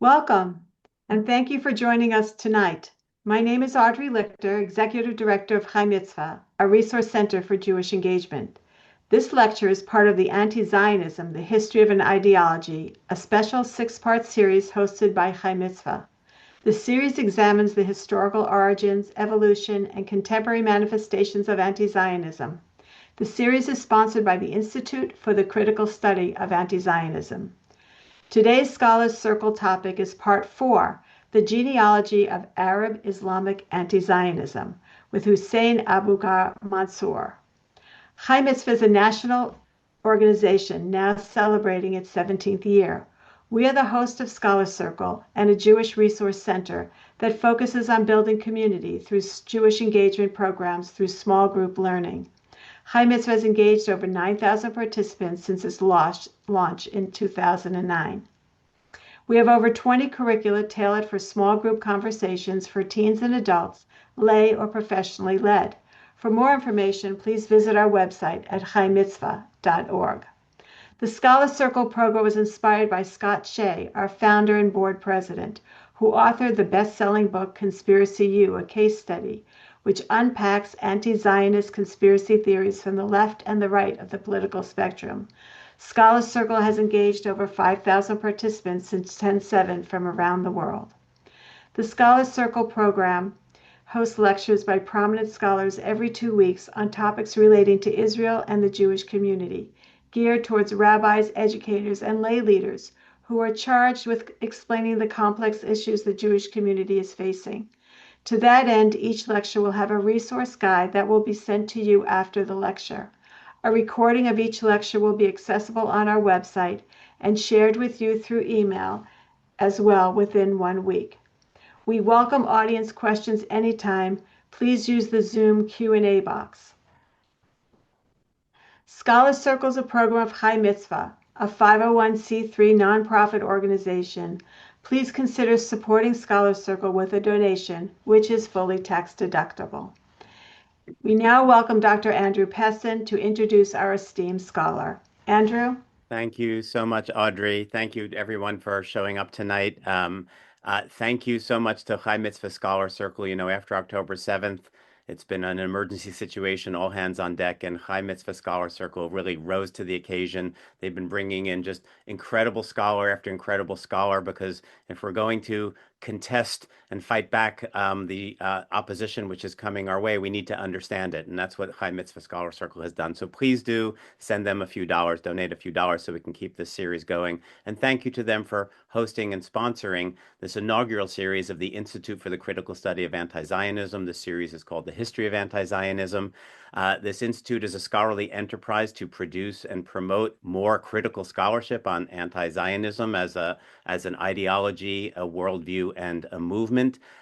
Welcome, and thank you for joining us tonight. My name is Audrey Lichter, Executive Director of Chai Mitzvah, a resource center for Jewish engagement. This lecture is part of the Anti-Zionism, the History of an Ideology, a special six-part series hosted by Chai Mitzvah. The series examines the historical origins, evolution, and contemporary manifestations of anti-Zionism. The series is sponsored by the Institute for the Critical Study of Anti-Zionism. Today's Scholars Circle topic is Part 4, The Genealogy of Arab Islamic Antizionism, with Hussein Aboubakr Mansour. Chai Mitzvah is a national organization now celebrating its 17th year. We are the host of Scholars Circle and a Jewish resource center that focuses on building community through Jewish engagement programs through small group learning. Chai Mitzvah has engaged over 9,000 participants since its launch in 2009. We have over 20 curricula tailored for small group conversations for teens and adults, lay or professionally led. For more information, please visit our website at chaimitzvah.org. The Scholar Circle program was inspired by Scott Shea, our founder and board president, who authored the best-selling book Conspiracy U, a case study, which unpacks anti-Zionist conspiracy theories from the left and the right of the political spectrum. Scholar Circle has engaged over 5,000 participants since 10/7 from around the world. The Scholar Circle program hosts lectures by prominent scholars every 2 weeks on topics relating to Israel and the Jewish community, geared towards rabbis, educators, and lay leaders who are charged with explaining the complex issues the Jewish community is facing. To that end, each lecture will have a resource guide that will be sent to you after the lecture. A recording of each lecture will be accessible on our website and shared with you through email as well within 1 week. We welcome audience questions anytime. Please use the Zoom Q&A box. Scholar Circle is a program of Chai Mitzvah, a 501c3 nonprofit organization. Please consider supporting Scholar Circle with a donation, which is fully tax deductible. We now welcome Dr. Andrew Pessin to introduce our esteemed scholar. Andrew? Thank you so much, Audrey. Thank you, everyone, for showing up tonight. Thank you so much to Chai Mitzvah Scholar Circle. You know, after October 7th, it's been an emergency situation, all hands on deck, and Chai Mitzvah Scholar Circle really rose to the occasion. They've been bringing in just incredible scholar after incredible scholar, because if we're going to contest and fight back the opposition which is coming our way, we need to understand it. And that's what Chai Mitzvah Scholar Circle has done. So please do send them a few dollars, donate a few dollars so we can keep this series going. And thank you to them for hosting and sponsoring this inaugural series of the Institute for the Critical Study of Anti-Zionism. This series is called The History of Anti-Zionism. This institute is a scholarly enterprise to produce and promote more critical scholarship on anti-Zionism as an ideology, a worldview, and a movement.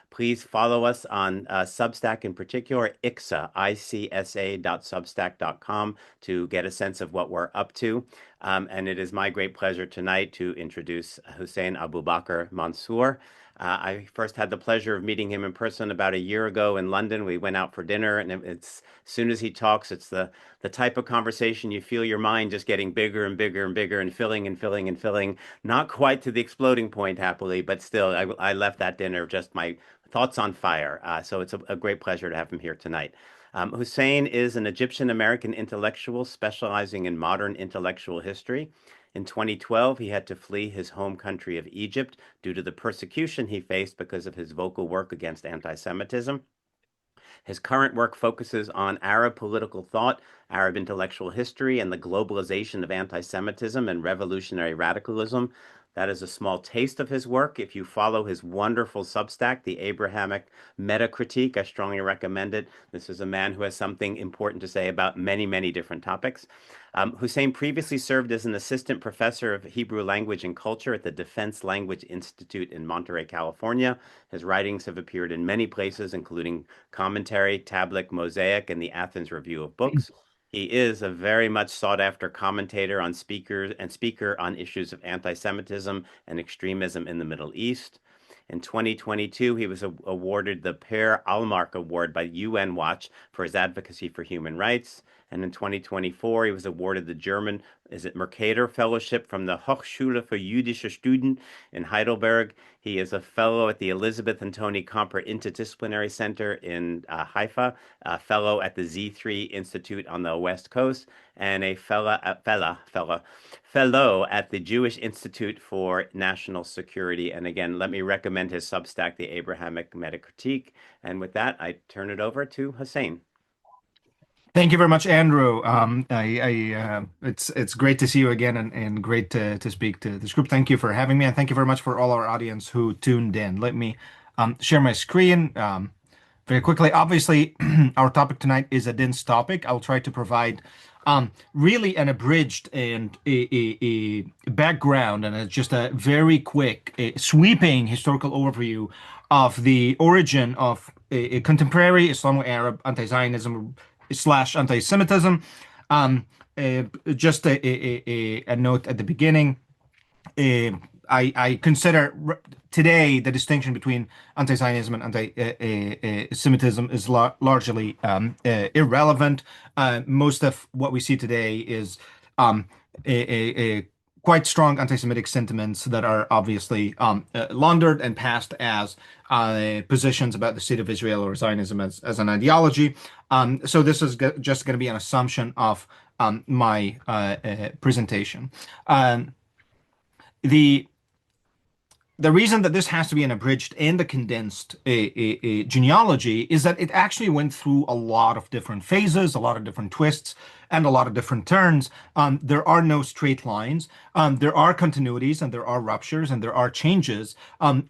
Please follow us on Substack, in particular, icsa.substack.com, to get a sense of what we're up to. And it is my great pleasure tonight to introduce Hussein Aboubakr Mansour. I first had the pleasure of meeting him in person about a year ago in London. We went out for dinner, and as soon as he talks, it's the type of conversation you feel your mind just getting bigger and bigger and bigger and filling and filling and filling. Not quite to the exploding point, happily, but still, I left that dinner just my thoughts on fire. So it's a great pleasure to have him here tonight. Hussein is an Egyptian-American intellectual specializing in modern intellectual history. In 2012, he had to flee his home country of Egypt due to the persecution he faced because of his vocal work against anti-Semitism. His current work focuses on Arab political thought, Arab intellectual history, and the globalization of anti-Semitism and revolutionary radicalism. That is a small taste of his work. If you follow his wonderful Substack, The Abrahamic Metacritique, I strongly recommend it. This is a man who has something important to say about many, many different topics. Hussein previously served as an assistant professor of Hebrew language and culture at the Defense Language Institute in Monterey, California. His writings have appeared in many places, including Commentary, Tablet, Mosaic, and the Athens Review of Books. He is a very much sought-after commentator on speaker on issues of anti-Semitism and extremism in the Middle East. In 2022, he was awarded the Per Allmark Award by UN Watch for his advocacy for human rights. And in 2024, he was awarded the German, is it Mercator Fellowship from the Hochschule für jüdische Studien in Heidelberg. He is a fellow at the Elizabeth and Tony Comper Interdisciplinary Center in Haifa, a fellow at the Z3 Institute on the West Coast, and a fellow at the Jewish Institute for National Security. And again, let me recommend his Substack, The Abrahamic Metacritique. And with that, I turn it over to Hussein. Thank you very much, Andrew. It's great to see you again and great to speak to this group. Thank you for having me, and thank you very much for all our audience who tuned in. Let me share my screen very quickly. Obviously, our topic tonight is a dense topic. I'll try to provide really an abridged and a background and just a very quick, sweeping historical overview of the origin of a contemporary Islamo-Arab anti-Zionism slash anti-Semitism. Just a note at the beginning. I consider today the distinction between anti-Zionism and anti-Semitism is largely irrelevant. Most of what we see today is a quite strong anti-Semitic sentiments that are obviously laundered and passed as positions about the state of Israel or Zionism as an ideology. So this is just going to be an assumption of my presentation. The reason that this has to be an abridged and a condensed genealogy is that it actually went through a lot of different phases, a lot of different twists, and a lot of different turns. There are no straight lines. There are continuities and there are ruptures and there are changes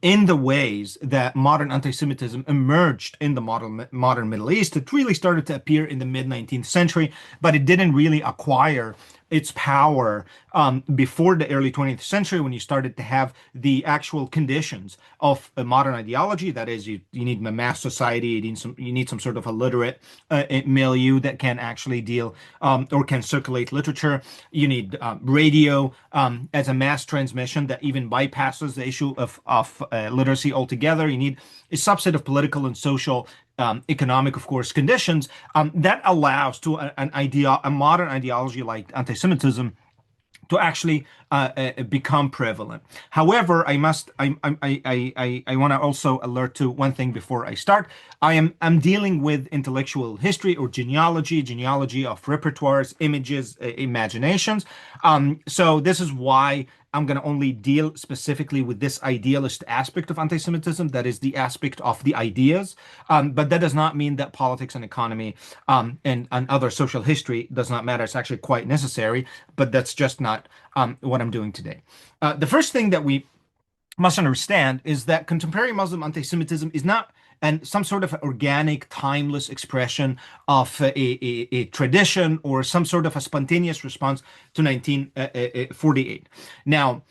in the ways that modern anti-Semitism emerged in the modern Middle East. It really started to appear in the mid-19th century, but it didn't really acquire its power before the early 20th century, when you started to have the actual conditions of a modern ideology. That is, you need a mass society, you need some sort of a literate milieu that can actually deal or can circulate literature. You need radio as a mass transmission that even bypasses the issue of literacy altogether. You need a subset of political and social economic, of course, conditions that allows to a modern ideology like anti-Semitism to actually become prevalent. However, I want to also alert to one thing before I start. I'm dealing with intellectual history or genealogy of repertoires, images, imaginations. So this is why I'm going to only deal specifically with this idealist aspect of anti-Semitism, that is the aspect of the ideas. But that does not mean that politics and economy and other social history does not matter. It's actually quite necessary, but that's just not what I'm doing today. The first thing that we must understand is that contemporary Muslim anti-Semitism is not some sort of organic, timeless expression of a tradition or some sort of a spontaneous response to 1948. Now,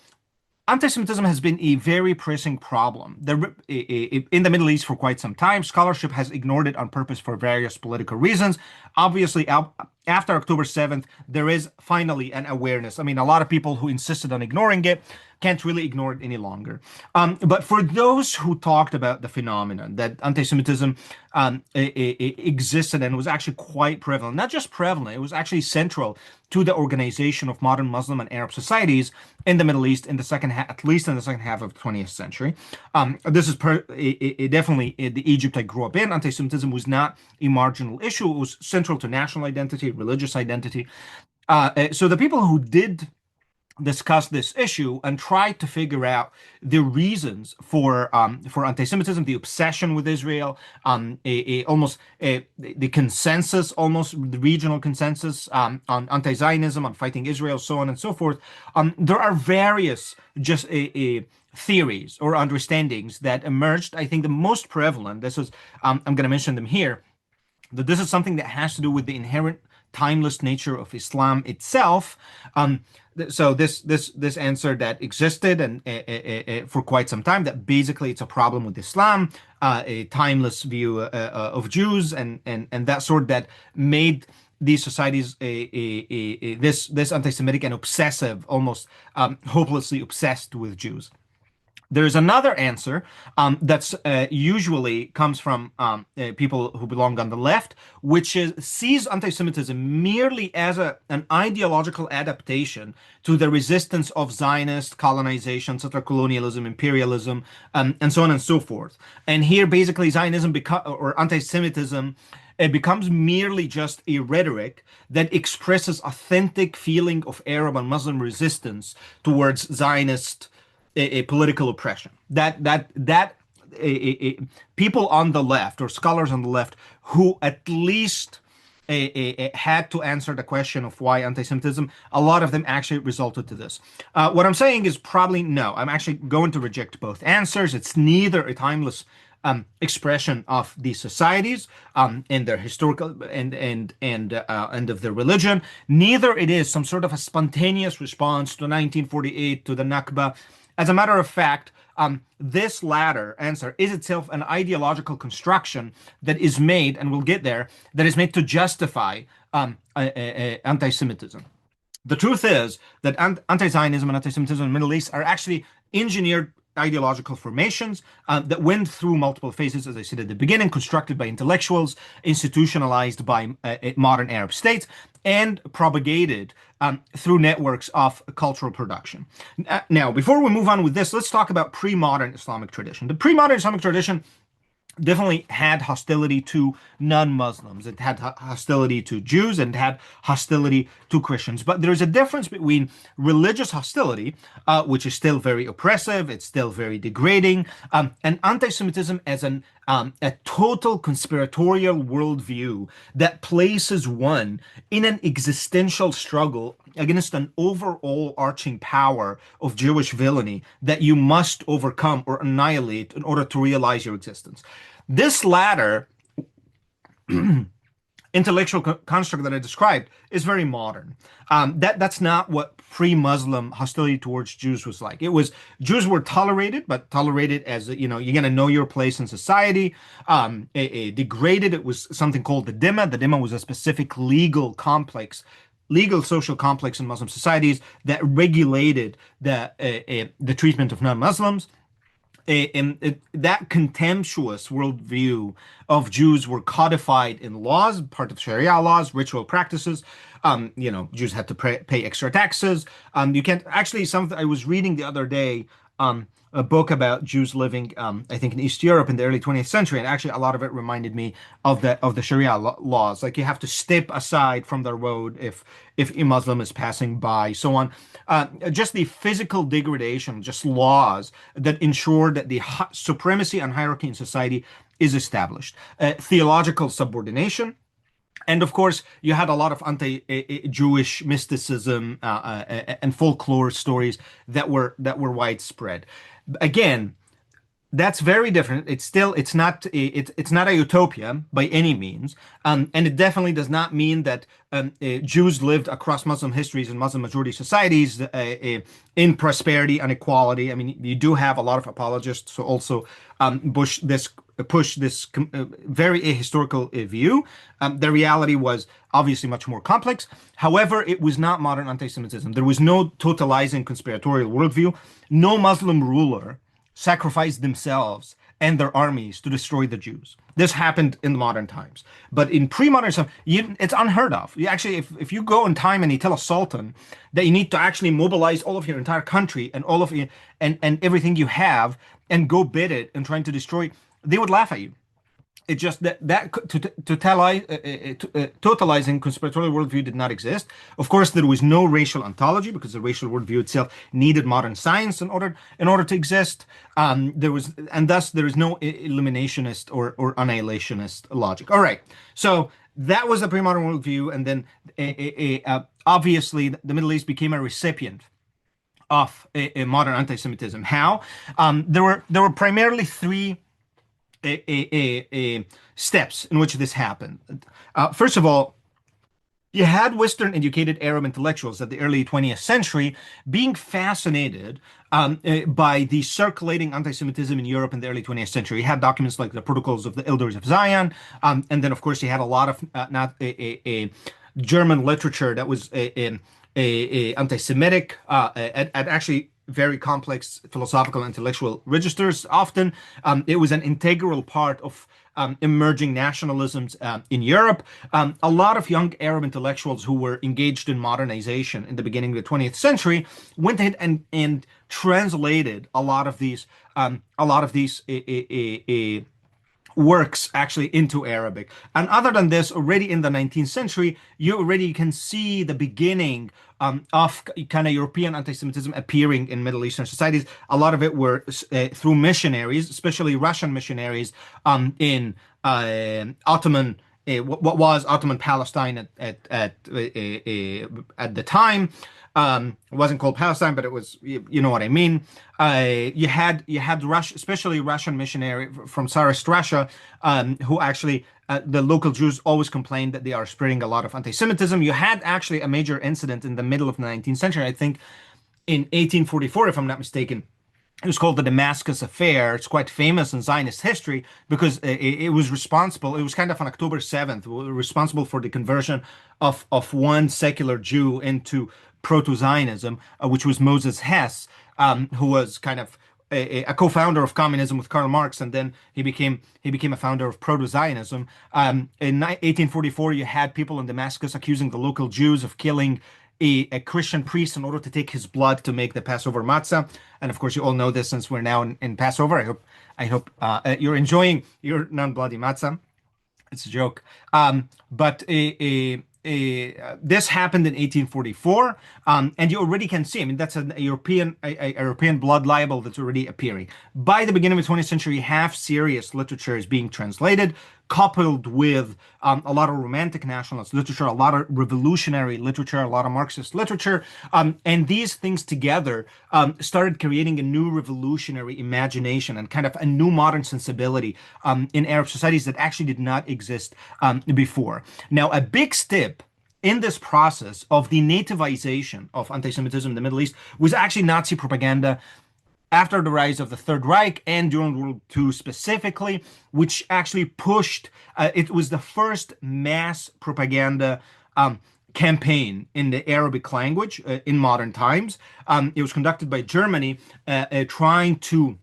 anti-Semitism has been a very pressing problem in the Middle East for quite some time. Scholarship has ignored it on purpose for various political reasons. Obviously, after October 7th, there is finally an awareness. I mean, a lot of people who insisted on ignoring it can't really ignore it any longer. But for those who talked about the phenomenon that anti-Semitism existed and was actually quite prevalent, not just prevalent, it was actually central to the organization of modern Muslim and Arab societies in the Middle East in the second half, at least in the second half of the 20th century. This is definitely the Egypt I grew up in. Anti-Semitism was not a marginal issue. It was central to national identity, religious identity. So the people who did discuss this issue and try to figure out the reasons for anti-Semitism, the obsession with Israel, the consensus, almost the regional consensus on anti-Zionism, on fighting Israel, so on and so forth. There are various just theories or understandings that emerged. I think the most prevalent, this is I'm going to mention them here, that this is something that has to do with the inherent timeless nature of Islam itself. So this answer that existed and for quite some time, that basically it's a problem with Islam, a timeless view of Jews and that sort, that made these societies this anti-Semitic and obsessive, almost hopelessly obsessed with Jews. There's another answer that's usually comes from people who belong on the left, which is sees anti-Semitism merely as an ideological adaptation to the resistance of Zionist colonization, settler colonialism, imperialism, and so on and so forth. And here, basically, Zionism or anti-Semitism it becomes merely just a rhetoric that expresses authentic feeling of Arab and Muslim resistance towards Zionist a political oppression. People on the left or scholars on the left who at least had to answer the question of why anti-Semitism, a lot of them actually resulted to this. What I'm saying is probably no. I'm actually going to reject both answers. It's neither a timeless expression of these societies and their historical and of their religion. Neither it is some sort of a spontaneous response to 1948 to the Nakba. As a matter of fact, this latter answer is itself an ideological construction that is made, and we'll get there, that is made to justify anti-Semitism. The truth is that anti-Zionism and anti-Semitism in the Middle East are actually engineered ideological formations that went through multiple phases, as I said at the beginning, constructed by intellectuals, institutionalized by modern Arab states, and propagated through networks of cultural production. Now, before we move on with this, let's talk about pre-modern Islamic tradition. The pre-modern Islamic tradition definitely had hostility to non-Muslims. It had hostility to Jews and it had hostility to Christians. But there's a difference between religious hostility, which is still very oppressive, it's still very degrading, and anti-Semitism as a total conspiratorial worldview that places one in an existential struggle against an overall arching power of Jewish villainy that you must overcome or annihilate in order to realize your existence. This latter intellectual construct that I described is very modern. That's not what pre-Muslim hostility towards Jews was like. It was Jews were tolerated, but tolerated as you're going to know your place in society. Degraded, it was something called the Dhimma. The Dhimma was a specific legal social complex in Muslim societies that regulated the treatment of non-Muslims. That contemptuous worldview of Jews were codified in laws, part of Sharia laws, ritual practices. Jews had to pay extra taxes. You can't actually. Something I was reading the other day, a book about Jews living, I think, in East Europe in the early 20th century, and actually a lot of it reminded me of the Sharia laws. Like you have to step aside from the road if a Muslim is passing by, so on. Just the physical degradation, just laws that ensure that the supremacy and hierarchy in society is established. Theological subordination. And of course, you had a lot of anti-Jewish mysticism and folklore stories that were widespread. Again, that's very different. It's not a utopia by any means, and it definitely does not mean that Jews lived across Muslim histories and Muslim majority societies in prosperity and equality. I mean, you do have a lot of apologists who also push this very ahistorical view. The reality was obviously much more complex. However, it was not modern anti-Semitism. There was no totalizing conspiratorial worldview. No Muslim ruler sacrificed themselves and their armies to destroy the Jews. This happened in modern times. But in pre-modern times, it's unheard of. You actually, if you go in time and you tell a sultan that you need to actually mobilize all of your entire country and all of you and everything you have and go bid it and trying to destroy, they would laugh at you. It's just that totalizing conspiratorial worldview did not exist. Of course, there was no racial ontology because the racial worldview itself needed modern science in order to exist. Thus there is no eliminationist or annihilationist logic. All right, so that was the pre-modern worldview, and then obviously the Middle East became a recipient of a modern anti-Semitism. How? There were primarily three steps in which this happened. First of all, you had Western educated Arab intellectuals at the early 20th century being fascinated by the circulating anti-Semitism in Europe in the early 20th century. You had documents like the Protocols of the Elders of Zion, and then of course you had a lot of German literature that was anti-Semitic, and actually very complex philosophical intellectual registers. Often, it was an integral part of emerging nationalisms in Europe. A lot of young Arab intellectuals who were engaged in modernization in the beginning of the 20th century went ahead and translated a lot of these works actually into Arabic. And other than this, already in the 19th century, you already can see the beginning of kind of European anti-Semitism appearing in Middle Eastern societies. A lot of it were through missionaries, especially Russian missionaries in Ottoman, what was Ottoman Palestine at the time. It wasn't called Palestine, but it was, you know what I mean. You had Russia, especially Russian missionary from Tsarist Russia, who actually the local Jews always complained that they are spreading a lot of anti-Semitism. You had actually a major incident in the middle of the 19th century, I think, in 1844, if I'm not mistaken. It was called the Damascus Affair. It's quite famous in Zionist history because it was responsible. It was kind of on October 7th, responsible for the conversion of one secular Jew into proto-Zionism, which was Moses Hess, who was kind of a co-founder of communism with Karl Marx, and then he became a founder of proto-Zionism. In 1844, you had people in Damascus accusing the local Jews of killing a Christian priest in order to take his blood to make the Passover matzah. And of course, you all know this since we're now in Passover. I hope you're enjoying your non-bloody matzah. It's a joke. But this happened in 1844, and you already can see. I mean, that's a European blood libel that's already appearing. By the beginning of the 20th century, half serious literature is being translated, coupled with a lot of romantic nationalist literature, a lot of revolutionary literature, a lot of Marxist literature, and these things together started creating a new revolutionary imagination and kind of a new modern sensibility in Arab societies that actually did not exist before. Now, a big step in this process of the nativization of anti-Semitism in the Middle East was actually Nazi propaganda after the rise of the Third Reich and during World War II specifically, which actually pushed, it was the first mass propaganda campaign in the Arabic language in modern times. It was conducted by Germany, trying to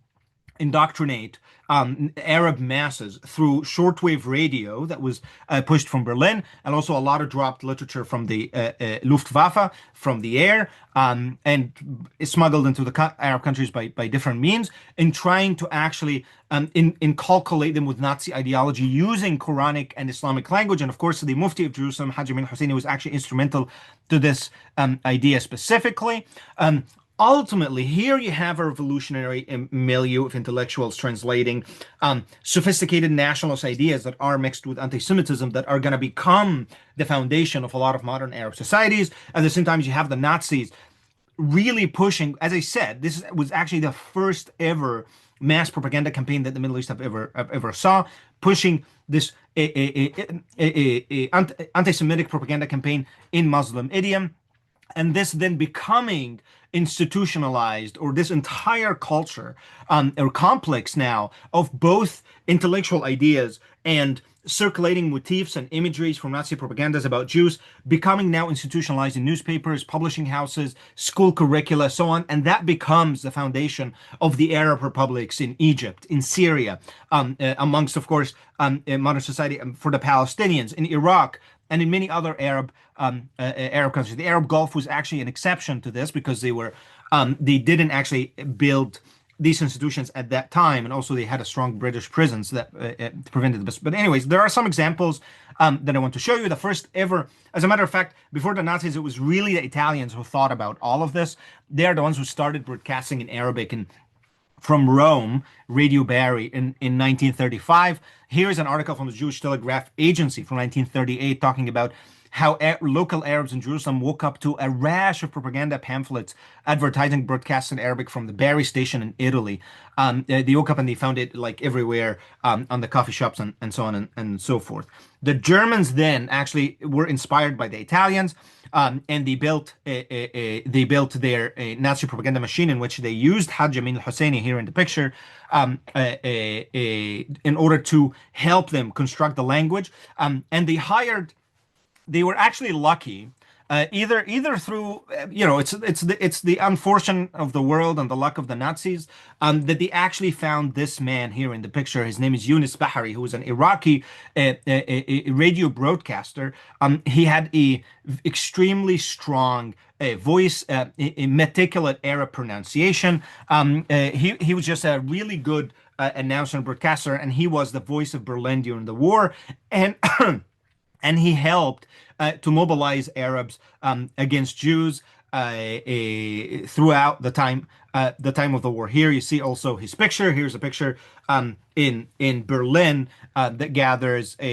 indoctrinate Arab masses through shortwave radio that was pushed from Berlin, and also a lot of dropped literature from the Luftwaffe, from the air, and smuggled into the Arab countries by different means, in trying to actually inculcate them with Nazi ideology using Quranic and Islamic language. And of course, the Mufti of Jerusalem, Hajj al-Husseini, was actually instrumental to this idea specifically. Ultimately, here you have a revolutionary milieu of intellectuals translating sophisticated nationalist ideas that are mixed with anti-Semitism that are going to become the foundation of a lot of modern Arab societies. At the same time, you have the Nazis really pushing, as I said, this was actually the first ever mass propaganda campaign that the Middle East have ever saw, pushing this anti-Semitic propaganda campaign in Muslim idiom. And this then becoming institutionalized, or this entire culture or complex now of both intellectual ideas and circulating motifs and imageries from Nazi propagandas about Jews becoming now institutionalized in newspapers, publishing houses, school curricula, so on. And that becomes the foundation of the Arab republics in Egypt, in Syria, amongst, of course, modern society for the Palestinians, in Iraq, and in many other Arab countries. The Arab Gulf was actually an exception to this because they didn't actually build these institutions at that time, and also they had a strong British presence that prevented this. But anyways, there are some examples that I want to show you. The first ever, as a matter of fact, before the Nazis, it was really the Italians who thought about all of this. They are the ones who started broadcasting in Arabic and from Rome, Radio Bari in 1935. Here's an article from the Jewish Telegraph Agency from 1938 talking about how local Arabs in Jerusalem woke up to a rash of propaganda pamphlets advertising broadcasts in Arabic from the Bari station in Italy. They woke up and they found it like everywhere on the coffee shops and so on and so forth. The Germans then actually were inspired by the Italians, and they built their Nazi propaganda machine in which they used Hajj al-Husseini here in the picture in order to help them construct the language. And they were actually lucky either through it's the unfortune of the world and the luck of the Nazis, that they actually found this man here in the picture. His name is Yunus Bahari, who was an Iraqi radio broadcaster. He had a extremely strong voice, a meticulous Arab pronunciation. He was just a really good announcer and broadcaster, and he was the voice of Berlin during the war, and and he helped to mobilize Arabs against Jews throughout the time of the war. Here you see also his picture. Here's a picture in Berlin that gathers Haj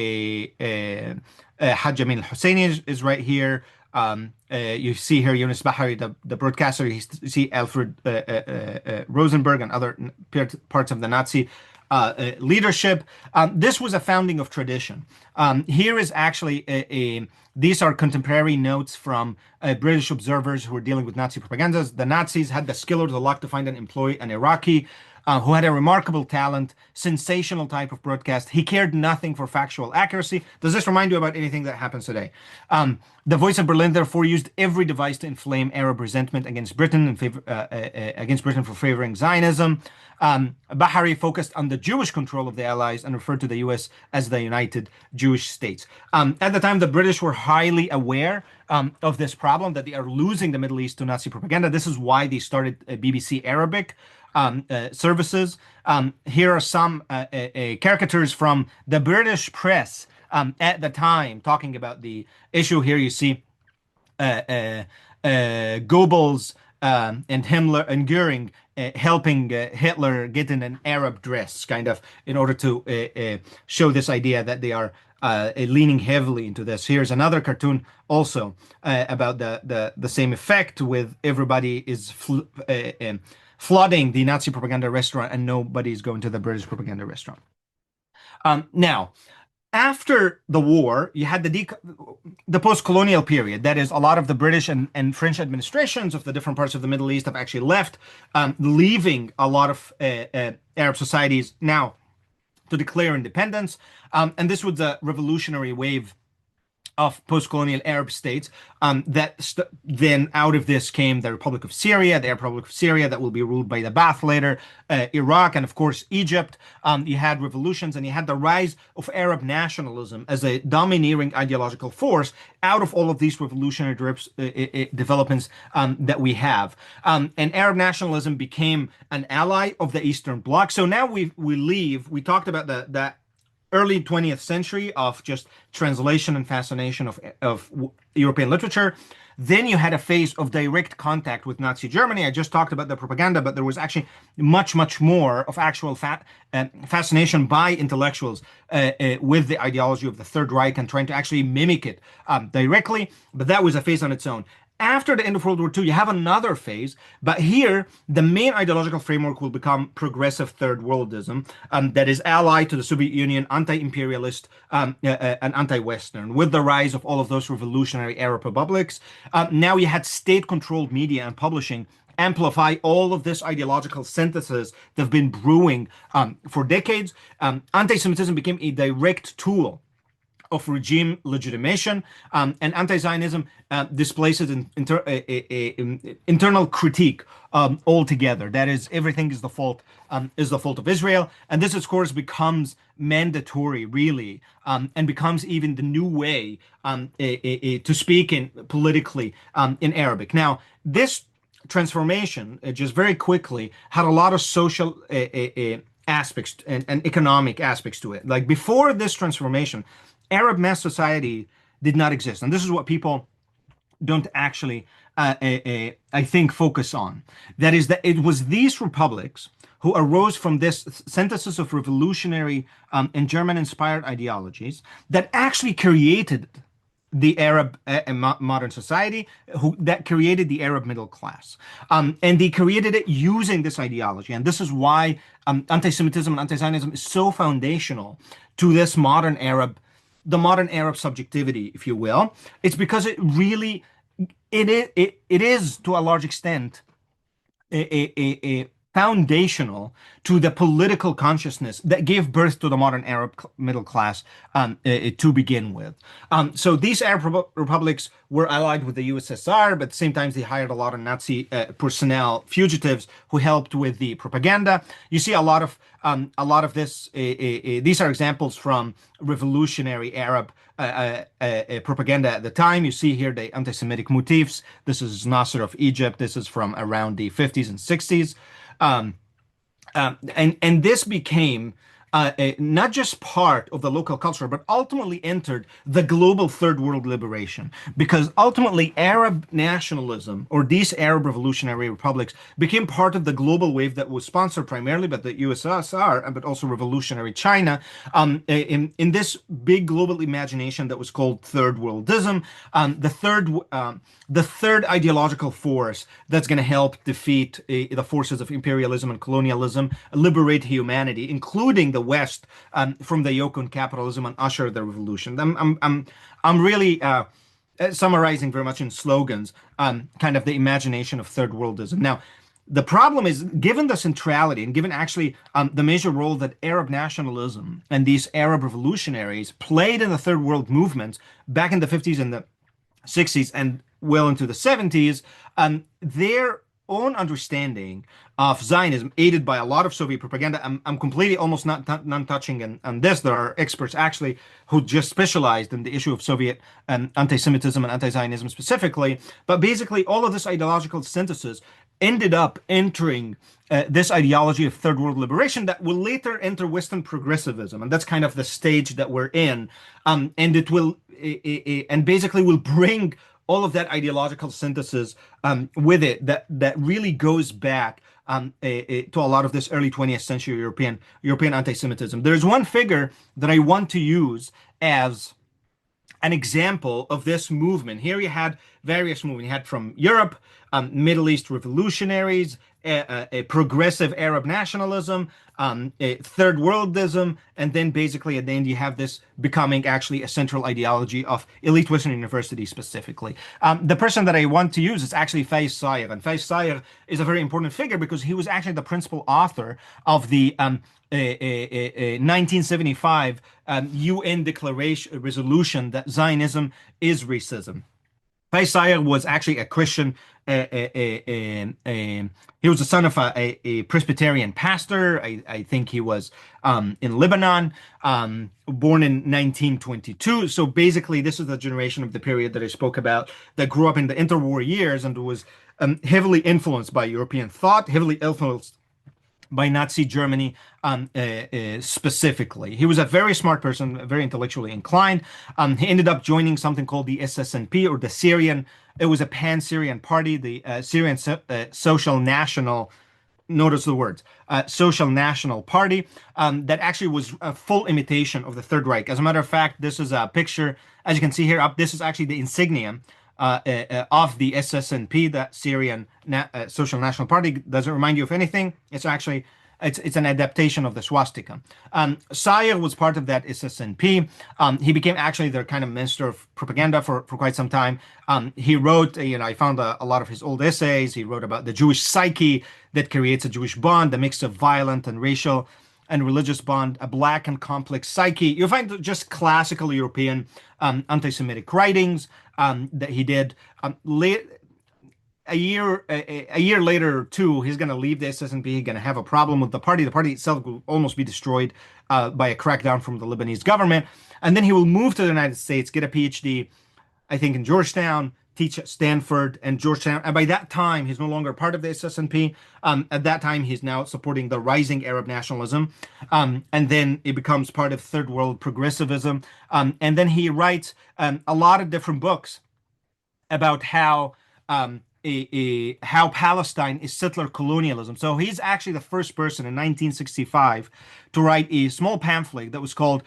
Jamil Husseini is right here. You see here Yunus Bahari, the broadcaster. You see Alfred Rosenberg and other parts of the Nazi leadership. This was a founding of tradition. Here is actually these are contemporary notes from British observers who were dealing with Nazi propaganda. The Nazis had the skill or the luck to find and employ an Iraqi who had a remarkable talent, sensational type of broadcast. He cared nothing for factual accuracy. Does this remind you about anything that happens today? The Voice of Berlin, therefore, used every device to inflame Arab resentment against Britain against Britain for favoring Zionism. Bahari focused on the Jewish control of the Allies and referred to the U.S. as the United Jewish States. At the time, the British were highly aware of this problem, that they are losing the Middle East to Nazi propaganda. This is why they started BBC Arabic services. Here are some caricatures from the British press at the time talking about the issue. Here you see Goebbels and Himmler and Goering helping Hitler get in an Arab dress, kind of, in order to show this idea that they are leaning heavily into this. Here's another cartoon also about the same effect, with everybody is flooding the Nazi propaganda restaurant and nobody's going to the British propaganda restaurant. Now, after the war, you had the post-colonial period. That is, a lot of the British and French administrations of the different parts of the Middle East have actually left, leaving a lot of Arab societies now to declare independence. And this was the revolutionary wave of post-colonial Arab states. Then out of this came the Republic of Syria, the Arab Republic of Syria that will be ruled by the Ba'ath later, Iraq, and of course Egypt. You had revolutions, and you had the rise of Arab nationalism as a domineering ideological force out of all of these revolutionary developments that we have. And Arab nationalism became an ally of the Eastern Bloc. So now we talked about that early 20th century of just translation and fascination of European literature. Then you had a phase of direct contact with Nazi Germany. I just talked about the propaganda, but there was actually much, much more of actual fascination by intellectuals with the ideology of the Third Reich and trying to actually mimic it directly. But that was a phase on its own. After the end of World War II, you have another phase, but here the main ideological framework will become progressive third worldism, that is allied to the Soviet Union, anti-imperialist and anti-Western, with the rise of all of those revolutionary Arab republics. Now you had state-controlled media and publishing amplify all of this ideological synthesis that have been brewing for decades. Anti-Semitism became a direct tool of regime legitimation, and anti-Zionism displaces internal critique altogether. That is, everything is the fault of Israel, and this, of course, becomes mandatory, really, and becomes even the new way to speak politically in Arabic. Now, this transformation, just very quickly, had a lot of social aspects and economic aspects to it. Like, before this transformation, Arab mass society did not exist. And this is what people don't actually, I think, focus on. That is, that it was these republics who arose from this synthesis of revolutionary and German-inspired ideologies that actually created the Arab modern society, that created the Arab middle class. And they created it using this ideology. And this is why anti-Semitism and anti-Zionism is so foundational to this modern Arab subjectivity, if you will. It's because it really, it is to a large extent foundational to the political consciousness that gave birth to the modern Arab middle class to begin with. So these Arab republics were allied with the USSR, but at the same time they hired a lot of Nazi personnel, fugitives who helped with the propaganda. You see a lot of this. These are examples from revolutionary Arab propaganda at the time. You see here the anti-Semitic motifs. This is Nasser of Egypt. This is from around the 50s and 60s. And this became not just part of the local culture, but ultimately entered the global third world liberation. Because ultimately, Arab nationalism, or these Arab revolutionary republics, became part of the global wave that was sponsored primarily by the USSR, but also revolutionary China, in this big global imagination that was called third worldism, the third ideological force that's going to help defeat the forces of imperialism and colonialism, liberate humanity, including the West, from the yoke on capitalism and usher the revolution. I'm really summarizing very much in slogans, kind of the imagination of third worldism. Now, the problem is, given the centrality and given actually the major role that Arab nationalism and these Arab revolutionaries played in the third world movements back in the 50s and the 60s and well into the 70s, their own understanding of Zionism, aided by a lot of Soviet propaganda. I'm completely almost not touching on this. There are experts actually who just specialized in the issue of Soviet anti-Semitism and anti-Zionism specifically. But basically, all of this ideological synthesis ended up entering this ideology of third world liberation that will later enter Western progressivism, and that's kind of the stage that we're in. And it will, and basically will bring all of that ideological synthesis with it that really goes back to a lot of this early 20th century European anti-Semitism. There's one figure that I want to use as an example of this movement. Here you had various movements. You had from Europe, Middle East revolutionaries, a progressive Arab nationalism, a third worldism, and then basically at the end you have this becoming actually a central ideology of elite Western universities specifically. The person that I want to use is actually Faiz Sayer, and Faiz Sayer is a very important figure because he was actually the principal author of the 1975 UN declaration resolution that Zionism is racism. Faiz Sayer was actually a Christian. He was the son of a Presbyterian pastor. I think he was in Lebanon, born in 1922. So basically, this is the generation of the period that I spoke about that grew up in the interwar years and was heavily influenced by European thought, heavily influenced by Nazi Germany specifically. He was a very smart person, very intellectually inclined. He ended up joining something called the SSNP, or the Syrian, it was a pan-Syrian party, the Syrian Social National, notice the words, Social National Party, that actually was a full imitation of the Third Reich. As a matter of fact, this is a picture, as you can see here up, this is actually the insignia of the SSNP, the Syrian Social National Party. Does it remind you of anything? It's actually, it's an adaptation of the swastika. Sayer was part of that SSNP. He became actually their kind of minister of propaganda for quite some time. He wrote, I found a lot of his old essays. He wrote about the Jewish psyche that creates a Jewish bond, the mix of violent and racial and religious bond, a black and complex psyche. You'll find just classical European anti-Semitic writings that he did. A year later or two, he's going to leave the SSNP. He's going to have a problem with the party. The party itself will almost be destroyed by a crackdown from the Lebanese government. And then he will move to the United States, get a PhD, I think in Georgetown, teach at Stanford and Georgetown. And by that time, he's no longer part of the SSNP. At that time, he's now supporting the rising Arab nationalism. And then it becomes part of third world progressivism. And then he writes a lot of different books about how Palestine is settler colonialism. So he's actually the first person in 1965 to write a small pamphlet that was called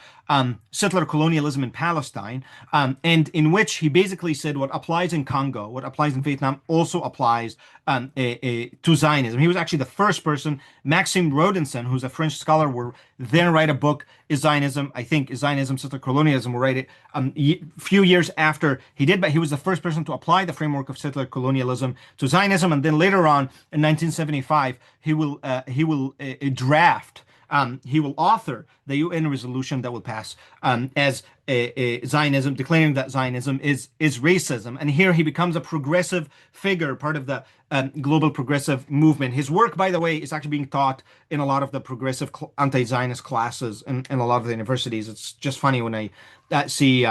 settler colonialism in Palestine, and in which he basically said what applies in Congo, what applies in Vietnam, also applies to Zionism. He was actually the first person. Maxime Rodinson, who's a French scholar, will then write a book, Is Zionism, I think, Is Zionism Settler Colonialism, will write it a few years after he did, but he was the first person to apply the framework of settler colonialism to Zionism. And then later on, in 1975, he will draft. He will author the UN resolution that will pass as Zionism, declaring that Zionism is racism. And here he becomes a progressive figure, part of the global progressive movement. His work, by the way, is actually being taught in a lot of the progressive anti-Zionist classes in a lot of the universities. It's just funny when I see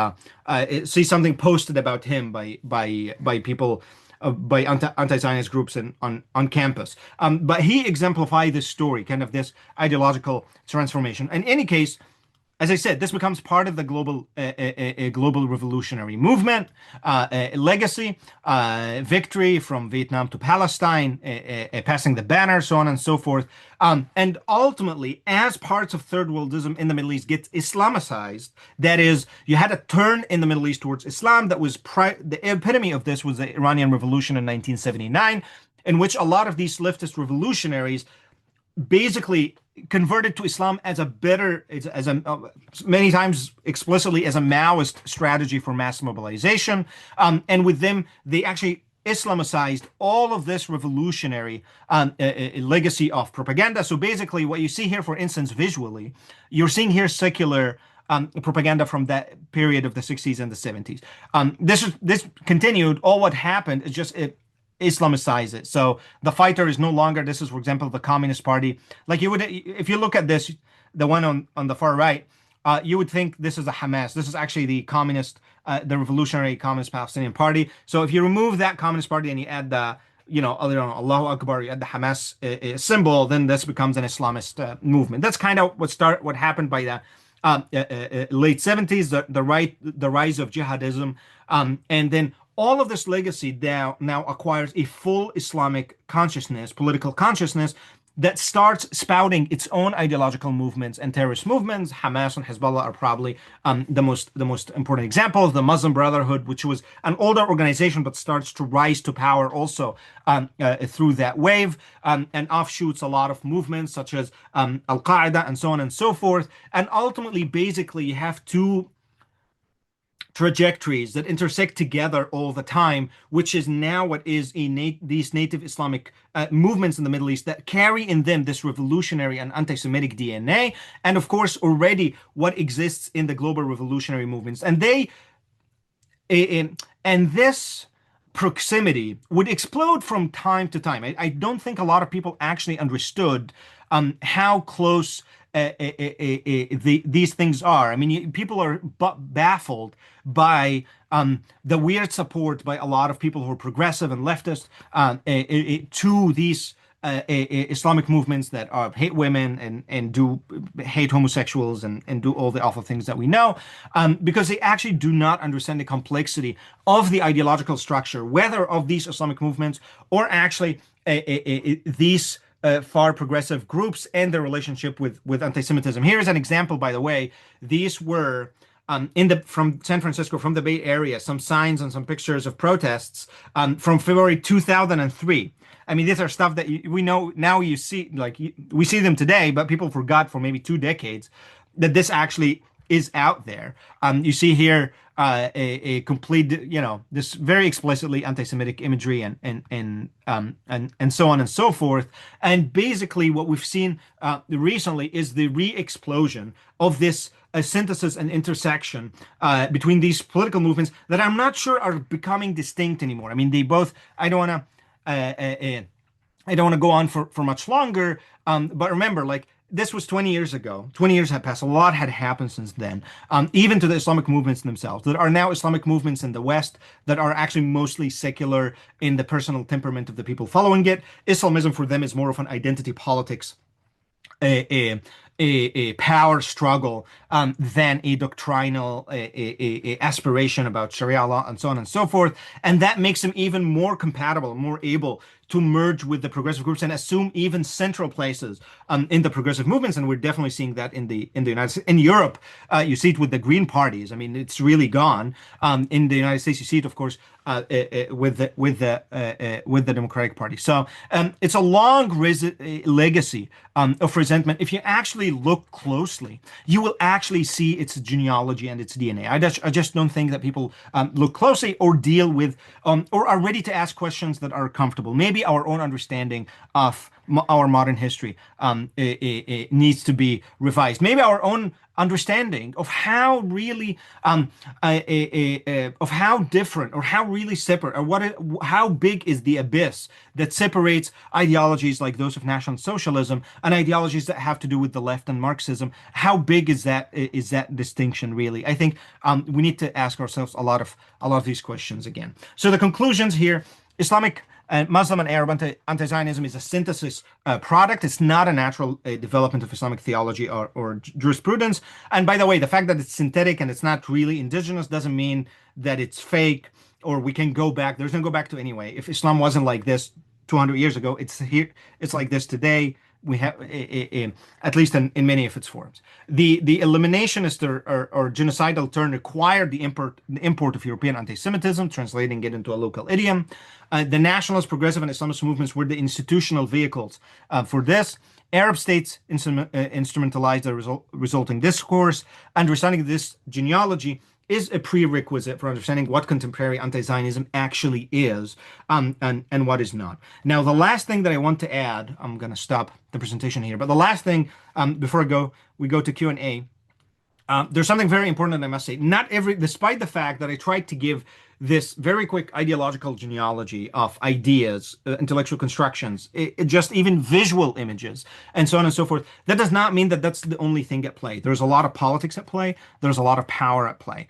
something posted about him by people. By anti-Zionist groups on campus. But he exemplified this story, kind of this ideological transformation. In any case, as I said, this becomes part of the global revolutionary movement, legacy, victory from Vietnam to Palestine, passing the banner, so on and so forth. And ultimately, as parts of third worldism in the Middle East gets Islamicized, that is, you had a turn in the Middle East towards Islam that was the epitome of this was the Iranian Revolution in 1979, in which a lot of these leftist revolutionaries basically converted to Islam as many times explicitly as a Maoist strategy for mass mobilization. And with them, they actually Islamicized all of this revolutionary legacy of propaganda. So basically what you see here, for instance, visually, you're seeing here secular propaganda from that period of the 60s and the 70s. This continued. All what happened is just it Islamicize it. So the fighter is no longer, this is, for example, the Communist Party. Like you would, if you look at this, the one on the far right, you would think this is a Hamas. This is actually the communist, the Revolutionary Communist Palestinian Party. So if you remove that Communist Party and you add the, Allahu Akbar, you add the Hamas symbol, then this becomes an Islamist movement. That's kind of what happened by the late 70s, the rise of jihadism, and then all of this legacy now acquires a full Islamic consciousness, political consciousness, that starts spouting its own ideological movements and terrorist movements. Hamas and Hezbollah are probably the most important examples. The Muslim Brotherhood, which was an older organization but starts to rise to power also through that wave, and offshoots a lot of movements such as Al-Qaeda and so on and so forth. And ultimately, basically, you have two trajectories that intersect together all the time, which is now what is these native Islamic movements in the Middle East that carry in them this revolutionary and anti-Semitic DNA, and of course already what exists in the global revolutionary movements. And this proximity would explode from time to time. I don't think a lot of people actually understood how close these things are. I mean, people are baffled by the weird support by a lot of people who are progressive and leftist to these Islamic movements that hate women and do hate homosexuals and do all the awful things that we know, because they actually do not understand the complexity of the ideological structure, whether of these Islamic movements or actually these far progressive groups and their relationship with anti-Semitism. Here is an example, by the way. These were from San Francisco, from the Bay Area, some signs and some pictures of protests from February 2003. I mean, these are stuff that we know now. You see, we see them today, but people forgot for maybe 2 decades that this actually is out there. You see here a complete, this very explicitly anti-Semitic imagery and so on and so forth. And basically, what we've seen recently is the re-explosion of this synthesis and intersection between these political movements that I'm not sure are becoming distinct anymore. I mean, they both. I don't want to go on for much longer. But remember, this was 20 years ago. 20 years had passed. A lot had happened since then, even to the Islamic movements themselves. There are now Islamic movements in the West that are actually mostly secular in the personal temperament of the people following it. Islamism for them is more of an identity politics a power struggle than a doctrinal aspiration about Sharia law and so on and so forth. And that makes him even more compatible, more able to merge with the progressive groups and assume even central places in the progressive movements. And we're definitely seeing that in the United States. In Europe, you see it with the Green parties. I mean, it's really gone. In the United States, you see it, of course, with the Democratic Party. So it's a long legacy of resentment. If you actually look closely, you will actually see its genealogy and its DNA. I just don't think that people look closely or deal with or are ready to ask questions that are comfortable. Maybe our own understanding of our modern history needs to be revised. Maybe our own understanding of how really of how different or how really separate or how big is the abyss that separates ideologies like those of National Socialism and ideologies that have to do with the left and Marxism. How big is that distinction really? I think we need to ask ourselves a lot of these questions again. So the conclusions here: Islamic Muslim and Arab anti-Zionism is a synthesis product. It's not a natural development of Islamic theology or jurisprudence. And by the way, the fact that it's synthetic and it's not really indigenous doesn't mean that it's fake or we can go back. There's no go back to anyway. If Islam wasn't like this 200 years ago, it's like this today. We have, at least in many of its forms. The eliminationist or genocidal turn required the import of European anti-Semitism, translating it into a local idiom. The nationalist, progressive, and Islamist movements were the institutional vehicles for this. Arab states instrumentalized the resulting discourse. Understanding this genealogy is a prerequisite for understanding what contemporary anti-Zionism actually is and what is not. Now, the last thing that I want to add, I'm going to stop the presentation here, but the last thing before we go to Q&A, there's something very important that I must say. Despite the fact that I tried to give this very quick ideological genealogy of ideas, intellectual constructions, just even visual images, and so on and so forth, that does not mean that that's the only thing at play. There's a lot of politics at play. There's a lot of power at play.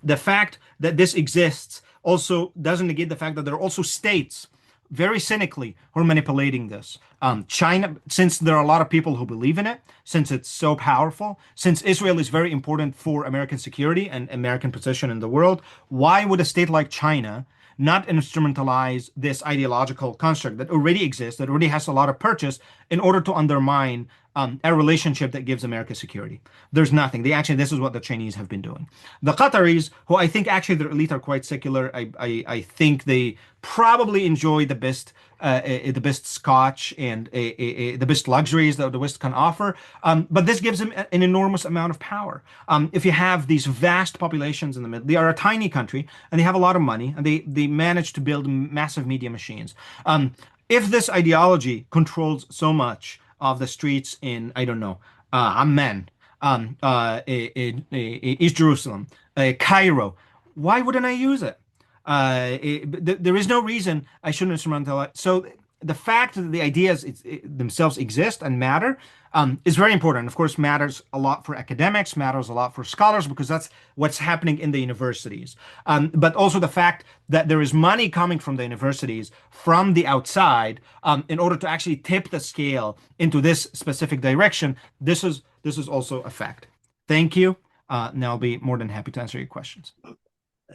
The fact that this exists also doesn't negate the fact that there are also states very cynically who are manipulating this. China, since there are a lot of people who believe in it, since it's so powerful, since Israel is very important for American security and American position in the world, why would a state like China not instrumentalize this ideological construct that already exists, that already has a lot of purchase, in order to undermine a relationship that gives America security? There's nothing. This is what the Chinese have been doing. The Qataris, who I think actually their elite are quite secular, I think they probably enjoy the best scotch and the best luxuries that the West can offer. But this gives them an enormous amount of power. If you have these vast populations in the middle, they are a tiny country and they have a lot of money and they manage to build massive media machines. If this ideology controls so much of the streets in, I don't know, Amman, East Jerusalem, Cairo, why wouldn't I use it? There is no reason I shouldn't instrumentalize. So the fact that the ideas themselves exist and matter is very important. Of course, matters a lot for academics, matters a lot for scholars, because that's what's happening in the universities. But also the fact that there is money coming from the universities from the outside in order to actually tip the scale into this specific direction. This is also a fact. Thank you. Now I'll be more than happy to answer your questions.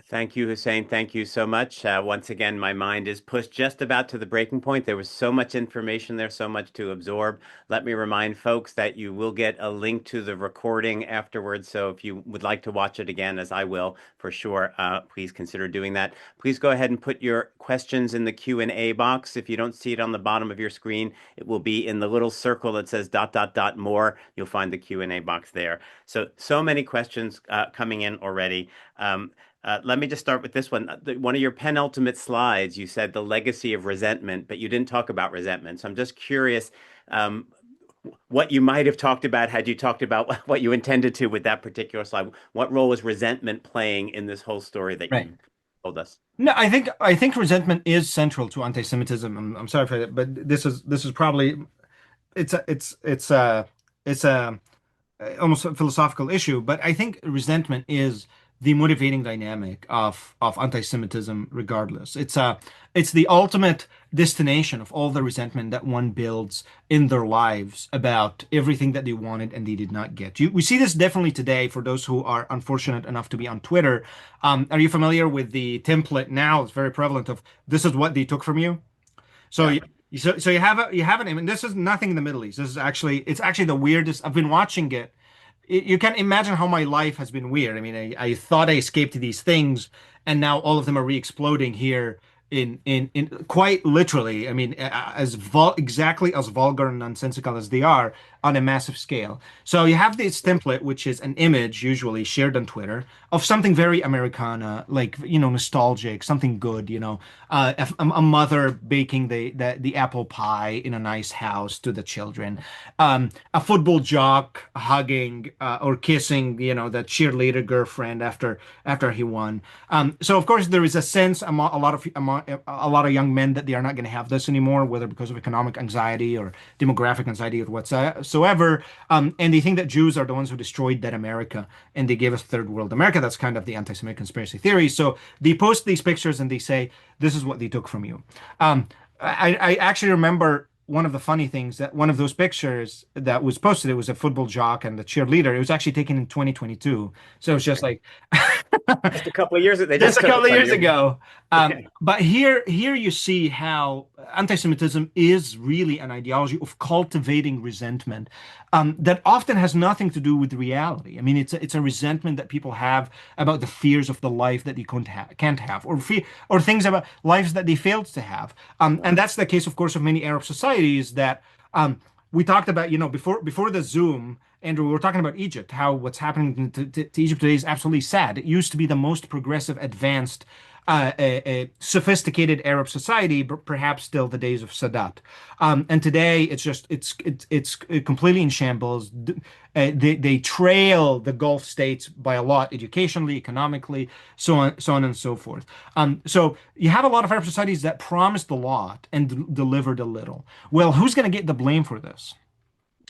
Thank you, Hussein. Thank you so much. Once again, my mind is pushed just about to the breaking point. There was so much information there, so much to absorb. Let me remind folks that you will get a link to the recording afterwards. So if you would like to watch it again, as I will for sure, please consider doing that. Please go ahead and put your questions in the Q&A box. If you don't see it on the bottom of your screen, it will be in the little circle that says ... more. You'll find the Q&A box there. So many questions coming in already. Let me just start with this one. One of your penultimate slides, you said the legacy of resentment, but you didn't talk about resentment. So I'm just curious what you might have talked about had you talked about what you intended to with that particular slide. What role is resentment playing in this whole story that you told us? No, I think resentment is central to anti-Semitism. I'm sorry for that, but this is probably it's a almost a philosophical issue. But I think resentment is the motivating dynamic of anti-Semitism regardless. It's the ultimate destination of all the resentment that one builds in their lives about everything that they wanted and they did not get. We see this definitely today for those who are unfortunate enough to be on Twitter. Are you familiar with the template now? It's very prevalent of this is what they took from you. So Yeah. so you have an image. This is nothing in the Middle East. This is actually it's actually the weirdest. I've been watching it. You can imagine how my life has been weird. I mean, I thought I escaped these things, and now all of them are re-exploding here in quite literally. I mean, exactly as vulgar and nonsensical as they are on a massive scale. So you have this template, which is an image usually shared on Twitter of something very Americana, like nostalgic, something good. A mother baking the apple pie in a nice house to the children, a football jock hugging or kissing, the cheerleader girlfriend after he won. So of course there is a sense among a lot of young men that they are not going to have this anymore, whether because of economic anxiety or demographic anxiety or whatsoever. And they think that Jews are the ones who destroyed that America and they gave us third world America. That's kind of the anti-Semitic conspiracy theory. So they post these pictures and they say, this is what they took from you. I actually remember one of the funny things that one of those pictures that was posted, it was a football jock and the cheerleader. It was actually taken in 2022. So it was just like Just a couple of years they just just a took couple it of from years you. ago. Yeah. But here you see how anti-Semitism is really an ideology of cultivating resentment that often has nothing to do with reality. I mean, it's a resentment that people have about the fears of the life that they can't have, or things about lives that they failed to have. And that's the case, of course, of many Arab societies that we talked about, before the Zoom. Andrew, we were talking about Egypt, how what's happening to Egypt today is absolutely sad. It used to be the most progressive, advanced, sophisticated Arab society, but perhaps still the days of Sadat. And today, it's completely in shambles. They trail the Gulf states by a lot, educationally, economically, so on and so forth. So you have a lot of Arab societies that promised a lot and delivered a little. Well, who's going to get the blame for this?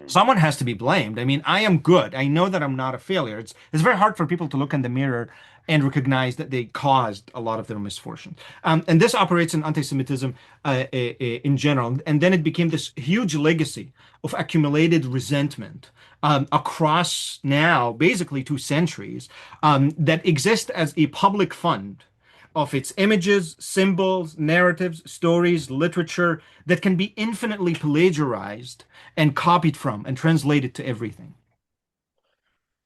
Someone has to be blamed. I mean, I am good. I know that I'm not a failure. It's very hard for people to look in the mirror and recognize that they caused a lot of their misfortune. And this operates in anti-Semitism in general. And then it became this huge legacy of accumulated resentment across now basically 2 centuries that exist as a public fund of its images, symbols, narratives, stories, literature that can be infinitely plagiarized and copied from and translated to everything.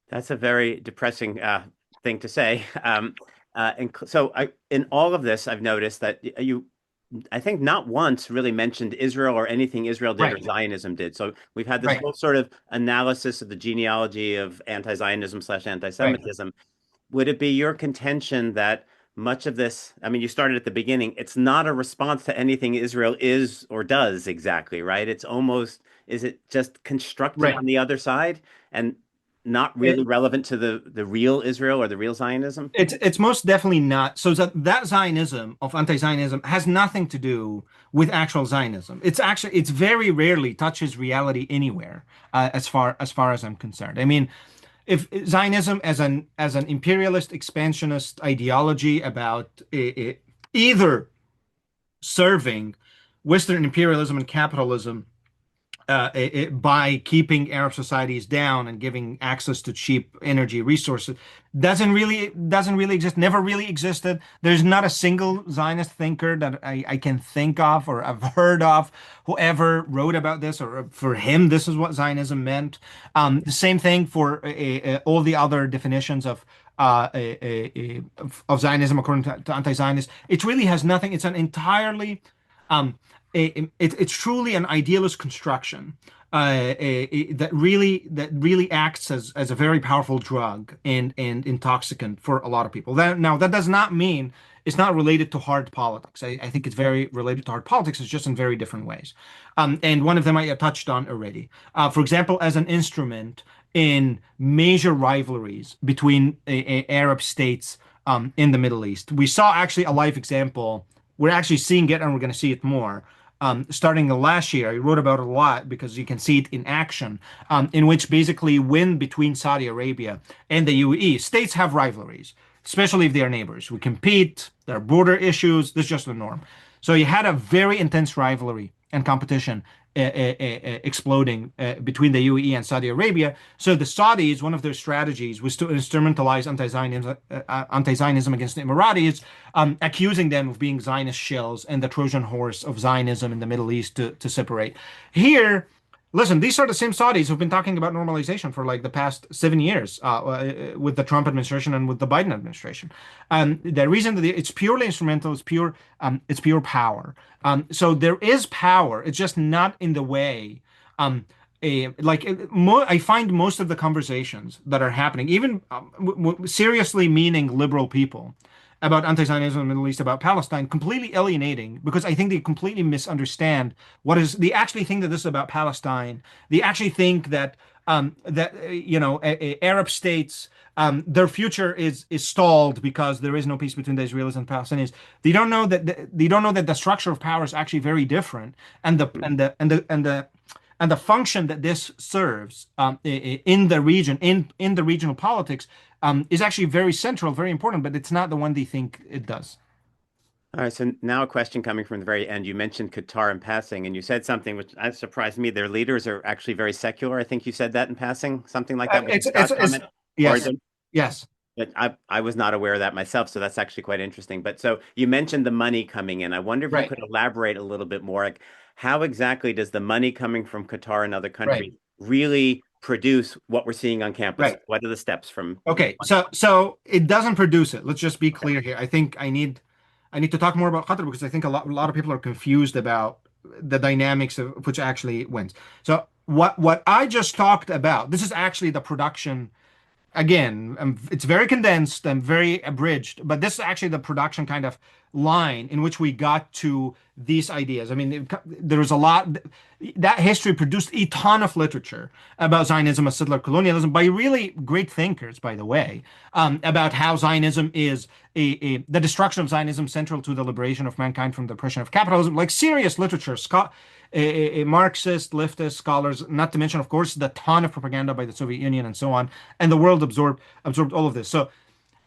That's a very depressing thing to say. And so in all of this, I've noticed that I think not once really mentioned Israel or anything Israel did or Right, Zionism did. So we've had this right, whole sort of analysis of the genealogy of anti-Zionism / right. anti-Semitism. Would it be your contention that much of this, I mean, you started at the beginning, it's not a response to anything Israel is or does exactly, right? It's almost, is it just constructed Right. on the other side and not really relevant to the real Israel or the real Zionism? It's most definitely not. So that Zionism of anti-Zionism has nothing to do with actual Zionism. It's very rarely touches reality anywhere, as far as I'm concerned. I mean, if Zionism as an imperialist expansionist ideology about either serving Western imperialism and capitalism by keeping Arab societies down and giving access to cheap energy resources doesn't really exist. Never really existed. There's not a single Zionist thinker that I can think of or I've heard of who ever wrote about this or for him this is what Zionism meant. The same thing for all the other definitions of Zionism according to anti-Zionists. It really has nothing. It's an entirely it's truly an idealist construction that really acts as a very powerful drug and intoxicant for a lot of people. That does not mean it's not related to hard politics. I think it's very related to hard politics. It's just in very different ways. And one of them I touched on already. For example, as an instrument in major rivalries between Arab states in the Middle East. We saw actually a live example. We're actually seeing it and we're going to see it more starting the last year. I wrote about it a lot because you can see it in action, in which basically when between Saudi Arabia and the UAE, states have rivalries. especially if they are neighbors. We compete, there are border issues, this is just the norm. So you had a very intense rivalry and competition exploding between the UAE and Saudi Arabia. So the Saudis, one of their strategies was to instrumentalize anti-Zionism against the Emiratis, accusing them of being Zionist shells and the Trojan horse of Zionism in the Middle East to separate. Here, listen, these are the same Saudis who've been talking about normalization for like the past 7 years with the Trump administration and with the Biden administration. The reason that it's purely instrumental is it's pure power. So there is power. It's just not in the way. I find most of the conversations that are happening, even seriously meaning liberal people, about anti-Zionism in the Middle East, about Palestine, completely alienating because I think they completely misunderstand what is. They actually think that this is about Palestine. They actually think that Arab states, their future is stalled because there is no peace between the Israelis and Palestinians. They don't know that the structure of power is actually very different, and the function that this serves in the region, in the regional politics, is actually very central, very important, but it's not the one they think it does. All right, so now a question coming from the very end. You mentioned Qatar in passing, and you said something which surprised me. Their leaders are actually very secular. I think you said that in passing, something like that. It's yes, yes. But I was not aware of that myself, so that's actually quite interesting. But so you mentioned the money coming in. I wonder if you could elaborate a little bit more. Like, how exactly does the money coming from Qatar and other countries really produce what we're seeing on campus? What are the steps from? Okay, so it doesn't produce it. Let's just be clear here. I think I need to talk more about Qatar because I think a lot of people are confused about the dynamics of which actually wins. So what I just talked about, this is actually the production. Again, it's very condensed and very abridged, but this is actually the production kind of line in which we got to these ideas. I mean, there was a lot. That history produced a ton of literature about Zionism as settler colonialism by really great thinkers, by the way, about how Zionism is the destruction of Zionism central to the liberation of mankind from the oppression of capitalism, like serious literature, Marxist, leftist scholars, not to mention, of course, the ton of propaganda by the Soviet Union and so on. And the world absorbed all of this. So,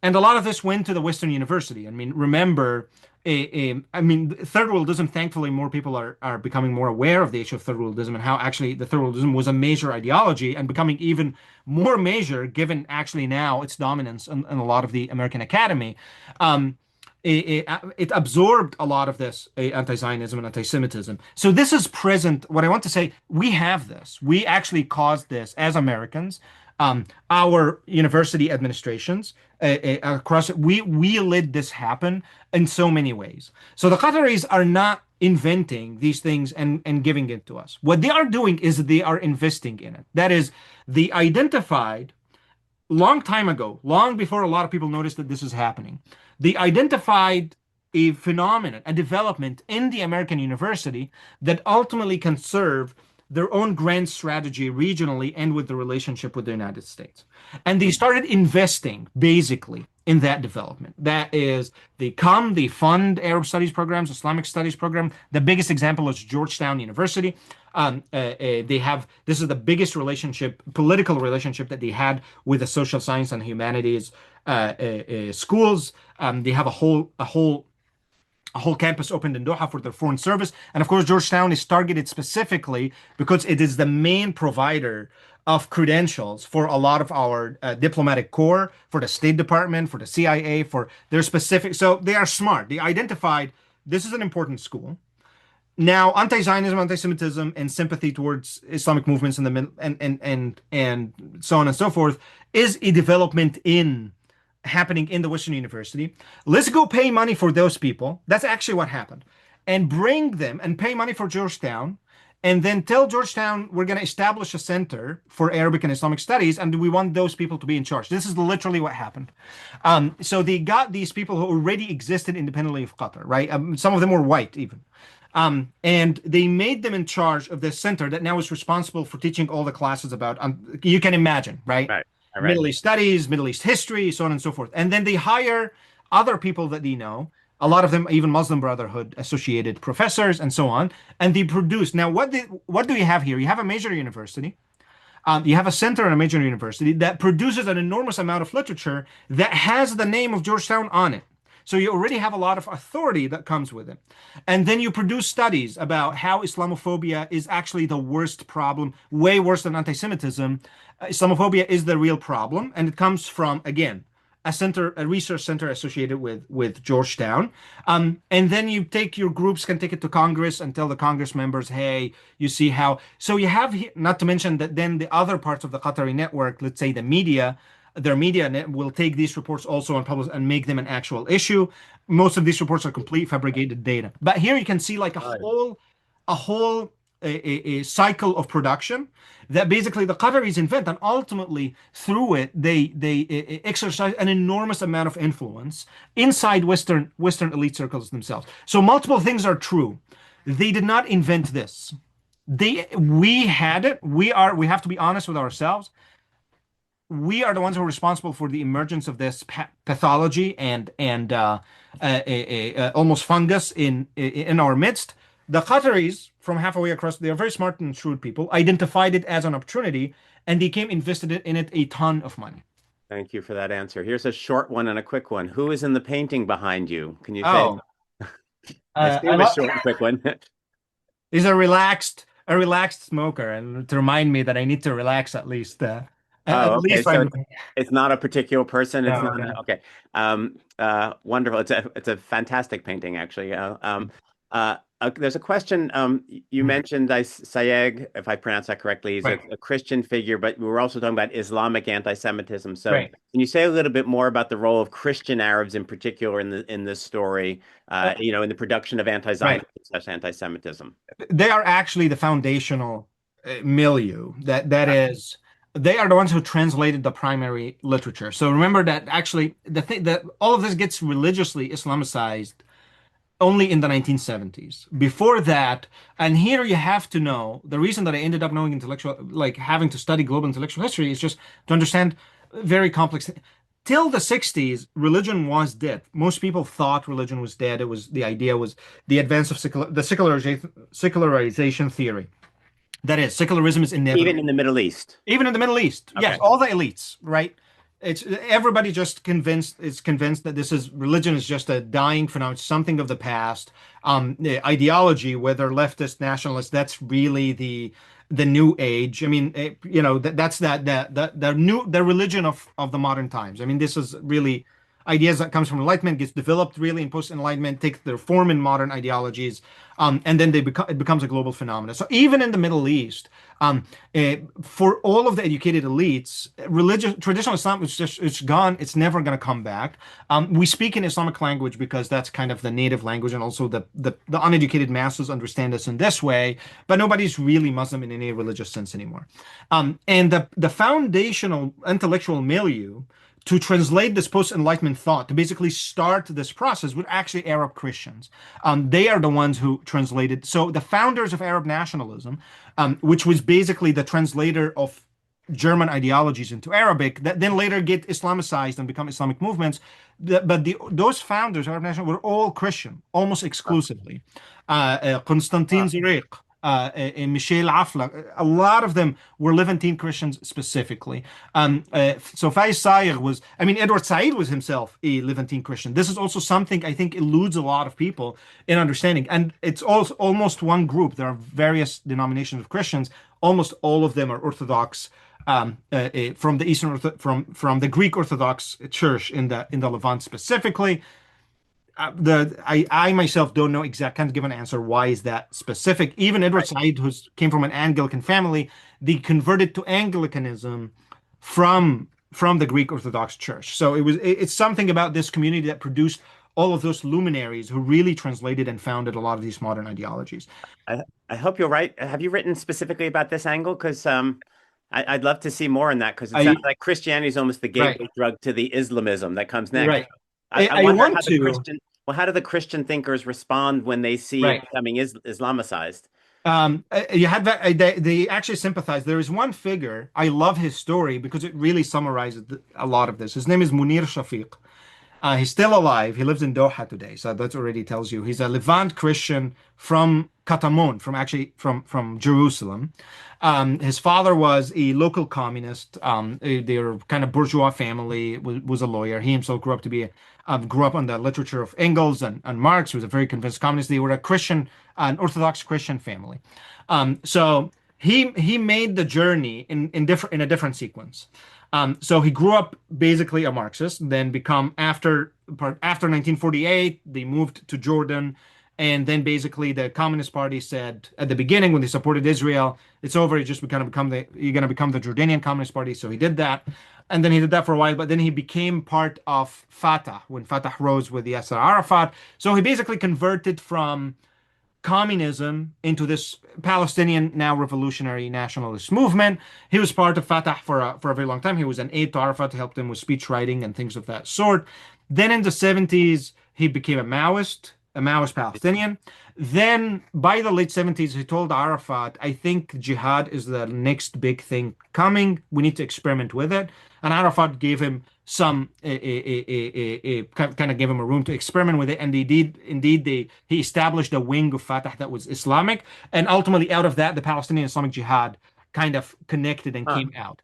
and a lot of this went to the Western University. I mean, remember, third worldism, thankfully, more people are becoming more aware of the issue of third worldism and how actually the third worldism was a major ideology and becoming even more major given actually now its dominance in a lot of the American academy. It absorbed a lot of this anti-Zionism and anti-Semitism. So this is present. What I want to say, we have this. We actually caused this as Americans. Our university administrations across we let this happen in so many ways. So the Qataris are not inventing these things and giving it to us. What they are doing is they are investing in it. That is, they identified long time ago, long before a lot of people noticed that this is happening. They identified a phenomenon, a development in the American university that ultimately can serve their own grand strategy regionally and with the relationship with the United States. And they started investing basically in that development. That is, they fund Arab studies programs, Islamic studies program. The biggest example is Georgetown University. This is the biggest political relationship that they had with the social science and humanities schools. They have a whole campus opened in Doha for their foreign service. And of course, Georgetown is targeted specifically because it is the main provider of credentials for a lot of our diplomatic corps, for the State Department, for the CIA, for their specific. So they are smart. They identified this is an important school. Now, anti-Zionism, anti-Semitism, and sympathy towards Islamic movements in the middle, and so on and so forth, is a development happening in the Western University. Let's go pay money for those people. That's actually what happened, and bring them and pay money for Georgetown, and then tell Georgetown we're going to establish a center for Arabic and Islamic studies, and we want those people to be in charge. This is literally what happened. So they got these people who already existed independently of Qatar, right? Some of them were white even. And they made them in charge of this center that now is responsible for teaching all the classes about, you can imagine, right? Right. Middle East studies, Middle East history, so on and so forth. And then they hire other people that they know, a lot of them even Muslim Brotherhood associated professors and so on, and they produce. Now, what do you have here? You have a major university You have a center in a major university that produces an enormous amount of literature that has the name of Georgetown on it. So you already have a lot of authority that comes with it. And then you produce studies about how Islamophobia is actually the worst problem, way worse than anti-Semitism. Islamophobia is the real problem, and it comes from, again, a research center associated with Georgetown. And then you take your groups can take it to Congress and tell the Congress members, hey, you see how. So you have, not to mention that then the other parts of the Qatari network, let's say the media, their media net will take these reports also and publish and make them an actual issue. Most of these reports are complete fabricated data. But here you can see like a whole a cycle of production that basically the Qataris invent, and ultimately through it they exercise an enormous amount of influence inside Western elite circles themselves. So multiple things are true. They did not invent this. We had it. We have to be honest with ourselves. We are the ones who are responsible for the emergence of this pathology and almost fungus in our midst. The Qataris, from halfway across, they are very smart and shrewd people, identified it as an opportunity, and they came invested in it a ton of money. Thank you for that answer. Here's a short one and a quick one. Who is in the painting behind you? Can you say? Oh, I assume a short and quick one. He's a relaxed smoker, and to remind me that I need to relax at least. At Oh, okay. least So it's not a particular person. It's No, not no. okay. Wonderful. It's a fantastic painting, actually. There's a question. You mentioned Sayegh, if I pronounce that correctly. He's Right. a Christian figure, but we were also talking about Islamic anti-Semitism. So, Right. can you say a little bit more about the role of Christian Arabs in particular in this story? In the production of Right. anti-Semitism. They are actually the foundational milieu. That is, they are the ones who translated the primary literature. So remember that actually the thing that all of this gets religiously Islamicized only in the 1970s. Before that, and here you have to know the reason that I ended up knowing intellectual, like having to study global intellectual history, is just to understand very complex. Till the 60s, religion was dead. Most people thought religion was dead. The idea was the advance of secularization theory. That is, secularism is Even inevitable. in the Middle East. Even in the Middle East, yes, Okay. all the elites, right? It's everybody just convinced that this is religion is just a dying phenomenon, it's something of the past. The ideology, whether leftist, nationalist, that's really the new age. I mean, that's the religion of the modern times. I mean, this is really ideas that comes from Enlightenment, gets developed really in post-Enlightenment, takes their form in modern ideologies, and then it becomes a global phenomenon. So even in the Middle East, for all of the educated elites, traditional Islam it's gone. It's never going to come back. We speak in Islamic language because that's kind of the native language, and also the uneducated masses understand us in this way. But nobody's really Muslim in any religious sense anymore. And the foundational intellectual milieu to translate this post-Enlightenment thought, to basically start this process, were actually Arab Christians. They are the ones who translated. So the founders of Arab nationalism, which was basically the translator of German ideologies into Arabic, that then later get Islamicized and become Islamic movements. Those founders of Arab nationalism were all Christian, almost exclusively. Constantin Zurek, Michel Aflaq, a lot of them were Levantine Christians specifically. So Faiz Saigh Edward Said was himself a Levantine Christian. This is also something I think eludes a lot of people in understanding. And it's also almost one group. There are various denominations of Christians. Almost all of them are Orthodox from the Eastern from the Greek Orthodox Church in the Levant specifically. I myself don't know can't give an answer why is that specific. Even Edward Said, who came from an Anglican family, they converted to Anglicanism from the Greek Orthodox Church. So it's something about this community that produced all of those luminaries who really translated and founded a lot of these modern ideologies. I hope you're right. Have you written specifically about this angle? Because I'd love to see more in that, because it sounds like Christianity is almost the gateway drug to the Islamism that comes next. Right. I wonder how do the Christian thinkers respond when they see it becoming Islamicized? You had that they actually sympathize. There is one figure, I love his story because it really summarizes a lot of this. His name is Munir Shafiq. He's still alive. He lives in Doha today, so that already tells you he's a Levant Christian from Katamon, from Jerusalem. His father was a local communist. They were kind of bourgeois family. Was a lawyer. He himself grew up on the literature of Engels and Marx. He was a very convinced communist. They were a Christian, an Orthodox Christian family. So he made the journey in a different sequence. So he grew up basically a Marxist, then become after 1948, they moved to Jordan, and then basically the Communist Party said at the beginning when they supported Israel, it's over, you're gonna become the Jordanian Communist Party. So he did that, and then he did that for a while, but then he became part of Fatah when Fatah rose with Yasser Arafat. So he basically converted from communism into this Palestinian now revolutionary nationalist movement. He was part of Fatah for a very long time. He was an aide to Arafat, helped him with speech writing and things of that sort. Then in the 70s, he became a Maoist Palestinian. Then by the late 70s, he told Arafat, I think jihad is the next big thing coming. We need to experiment with it. And Arafat gave him kind of gave him a room to experiment with it. And he established a wing of Fatah that was Islamic. And ultimately, out of that, the Palestinian Islamic Jihad kind of connected and came out.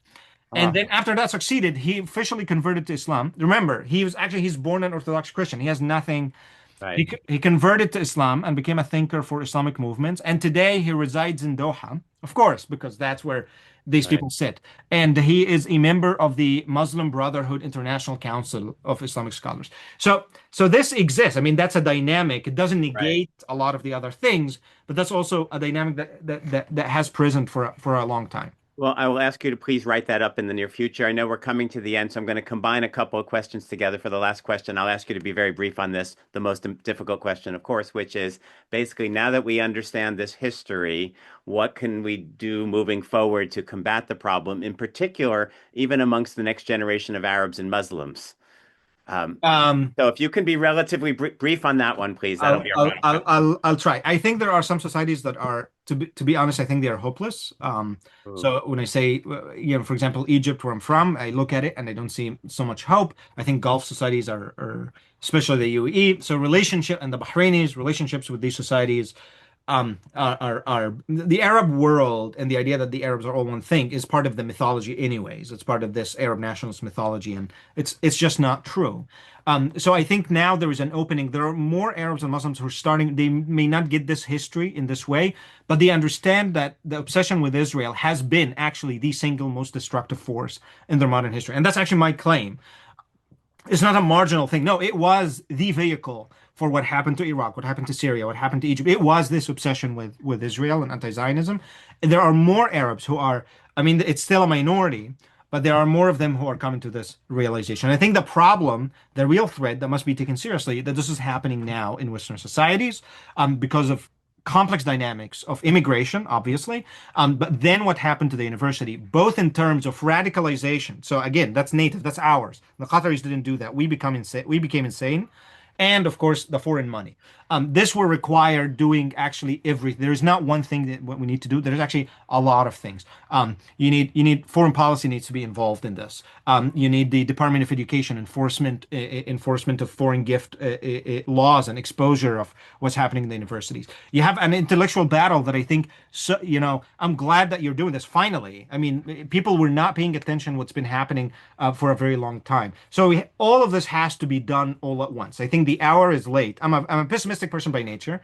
And then after that succeeded, he officially converted to Islam. Remember, he's born an Orthodox Christian. He has nothing. Right. He converted to Islam and became a thinker for Islamic movements. And today he resides in Doha, of course, because that's where these Right. people sit. And he is a member of the Muslim Brotherhood International Council of Islamic Scholars. So this exists. I mean, that's a dynamic. It doesn't Right. negate a lot of the other things, but that's also a dynamic that has present for a long time. Well, I will ask you to please write that up in the near future. I know we're coming to the end, so I'm going to combine a couple of questions together for the last question. I'll ask you to be very brief on this, the most difficult question, of course, which is basically now that we understand this history, what can we do moving forward to combat the problem, in particular, even amongst the next generation of Arabs and Muslims? Um, So if you can be relatively brief on that one, please, that'll I'll, be our I'll, final I'll, question. I'll try. I think there are some societies that are, to be honest, I think they are hopeless. Ooh, So when I say, for example, Egypt, where I'm from, I look at it and I don't see so much hope. I think Gulf societies especially the UAE. So relationship and the Bahrainis, relationships with these societies are the Arab world and the idea that the Arabs are all one thing is part of the mythology anyways. It's part of this Arab nationalist mythology, and it's just not true. So I think now there is an opening. There are more Arabs and Muslims who are starting. They may not get this history in this way, but they understand that the obsession with Israel has been actually the single most destructive force in their modern history, and that's actually my claim. It's not a marginal thing. No, it was the vehicle for what happened to Iraq, what happened to Syria, what happened to Egypt. It was this obsession with Israel and anti-Zionism. And there are more Arabs who are, I mean, it's still a minority, but there are more of them who are coming to this realization. I think the problem, the real threat that must be taken seriously, that this is happening now in Western societies, because of complex dynamics of immigration, obviously, but then what happened to the university, both in terms of radicalization. So again, that's native, that's ours. The Qataris didn't do that. We become insane. We became insane, and of course, the foreign money. This will require doing actually everything. There is not one thing that what we need to do. There's actually a lot of things. You need foreign policy needs to be involved in this. You need the Department of Education enforcement of foreign gift laws and exposure of what's happening in the universities. You have an intellectual battle that I think, so, I'm glad that you're doing this finally. I mean, people were not paying attention what's been happening for a very long time. So all of this has to be done all at once. I think the hour is late. I'm a pessimistic person by nature.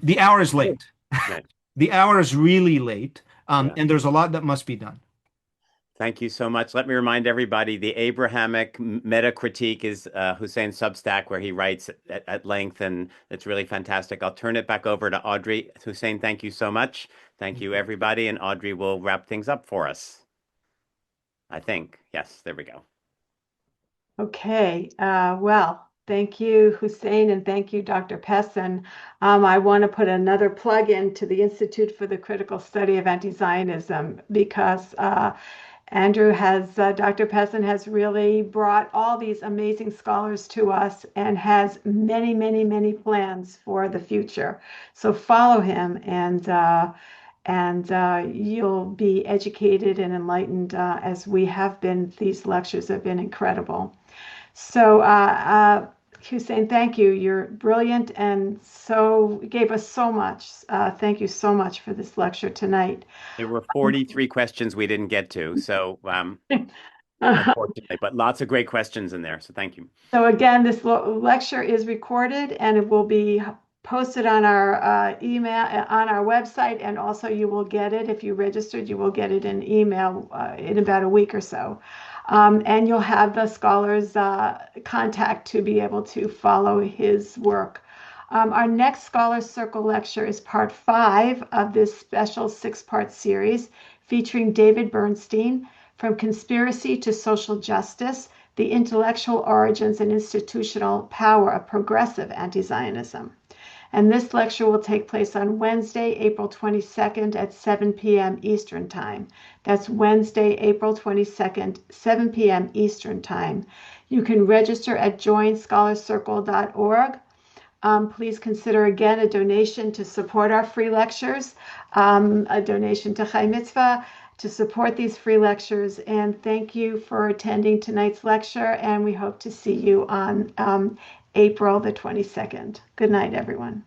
The hour is late. right. The hour is really late, Yeah. and there's a lot that must be done. Thank you so much. Let me remind everybody the Abrahamic meta critique is Hussein's Substack, where he writes at length, and it's really fantastic. I'll turn it back over to Audrey. Hussein, thank you so much. Thank you, everybody. And Audrey will wrap things up for us. I think. Yes, there we go. Okay, well, thank you, Hussein, and thank you, Dr. Pessin. I want to put another plug into the Institute for the Critical Study of Anti-Zionism because Dr. Pessin has really brought all these amazing scholars to us and has many, many, many plans for the future. So follow him and you'll be educated and enlightened as we have been. These lectures have been incredible. So, Hussein, thank you. You're brilliant and so gave us so much. Thank you so much for this lecture tonight. There were 43 questions we didn't get to, so unfortunately, but lots of great questions in there. So thank you. So again, this lecture is recorded and it will be posted on our email on our website, and also you will get it if you registered. You will get it in email in about a week or so, and you'll have the scholar's contact to be able to follow his work. Our next Scholars Circle lecture is part 5 of this special 6-part series featuring David Bernstein, From Conspiracy to Social Justice: The Intellectual Origins and Institutional Power of Progressive Anti-Zionism. And this lecture will take place on Wednesday, April 22nd at 7 p.m. Eastern Time. That's Wednesday, April 22nd, 7 p.m. Eastern Time. You can register at joinscholarscircle.org. Please consider again a donation to support our free lectures, a donation to Chai Mitzvah to support these free lectures. And thank you for attending tonight's lecture, and we hope to see you on April the 22nd. Good night, everyone.